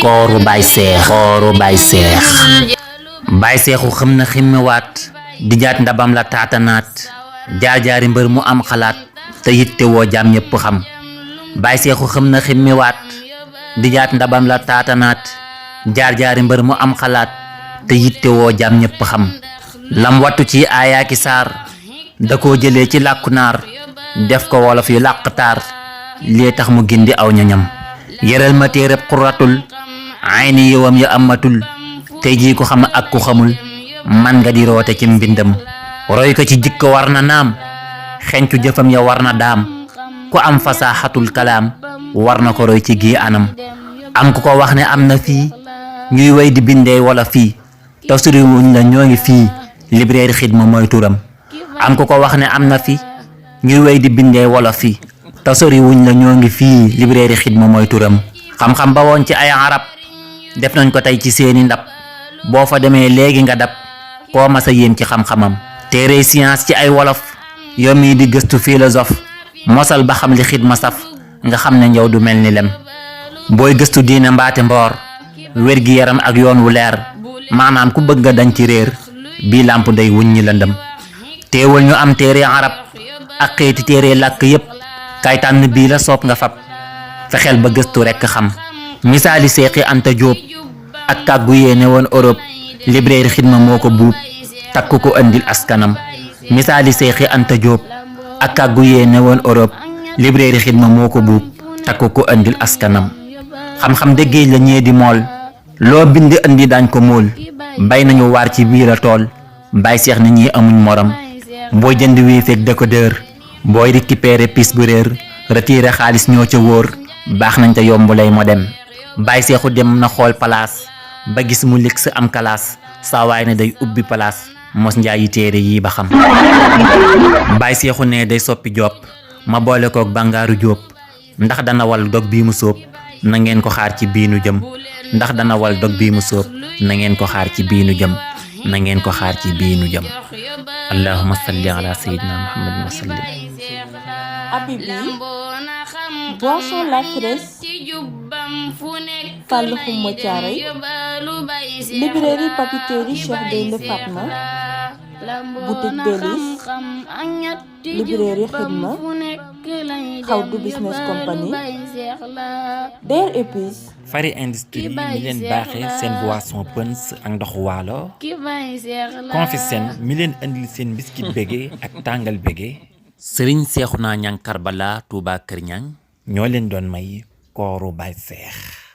kooru Baay Seex Baay Seexu xam na ximmiwaat di jaat ndabam la taatanaat jaar-jaari mbër mu am xalaat te yitte woo jaam ñépp xam Baay Seexu xam na ximmiwaat di jaat ndabam la taatanaat jaar-jaari mbër mu am xalaat te yitte woo jaam ñépp xam lam wattu ci aayaaki saar da koo jëlee ci làkku naar def ko wolof yu làq taar lii tax mu gindi aw ñoñam yëral ma téereb xuratul ayni yiwam ya amatul tey jii ko xam ak ku xamul man nga di roote ci mbindam roy ko ci jikko war na naam xencu jëfam ya war na daam ku am fasaaxatul kalaam war na ko roy ci gii anam am ku ko wax ne am na fii ñuy way di bindee wala fii te suriwuñ la ñoo ngi fii librairie xidma mooy turam am ku ko wax ne am na fi ñuy way di bindee wala fii te soriwuñ la ñoo ngi fii librairie xidma mooy turam xam-xam ba woon ci ay arab def nañ ko tey ci seeni ndab boo fa demee léegi nga dab koo masa yéem ci xam-xamam téere science ci ay wolof yow mii di gëstu philosophe mosal ba xam li xidma saf nga xam ne njaw du mel ni lem booy gëstu diine mbaate mboor wér gi yaram ak yoon wu leer maanaam ku bëgg nga dañ ci réer bii làmp day wuññi lëndëm teewul ñu am téere arab ak xeeti téere làkk yépp kay tànn bii la soob nga fab fexeel ba gëstu rekk xam misaali Seexi Anta Jóob ak kàggu yéene woon Europe librairie xidma moo ko buub takku ko andil askanam misaali Seexi Anta Jóob ak kàggu yéene woon Europe librairie xidma moo ko buub takku ko andil askanam xam-xam dëggéej la ñee di mool loo bind andi daañ ko mool bay nañu waar ci biir a tool Baay Seex ni ñi amuñ morom boo jënd wii fekk décodeur booy récupérer pis bu réer retiré xaalis ñoo ca wóor baax nañ te yomb lay mo dem Baay Seexu dem na xool palaas ba gis mu ligg sa am kalaas saa waay ne day ubbi palaas mos njaayi téere yi ba xam Baay Seexu ne day soppi job ma boole kook bàngaaru jóob ndax dana wal dog bii mu sóob na ngeen ko xaar ci biinu jëm ndax dana wal dog bii mu sóob na ngeen ko xaar ci biinu jëm na ngeen ko xaar ci biinu jëm allahumma salli ala sayyidina muhammadin wa sallim Habibi boisson la fraise Fallou Khouma Thiaroye librairie papeterie Cheikh Gaïndé Fatma boutique Délices librairie Xidma Xawdu business company Der Épices Fari Industrie mi leen baaxee seen boisson Pëns ak ndoxu waalo Confisen mi leen andil seen biscuit bége ak tàngal bége Sëriñ Seexuna Ñang Karbala Touba Kër Ñang ñoo leen doon may kooru Baay Seex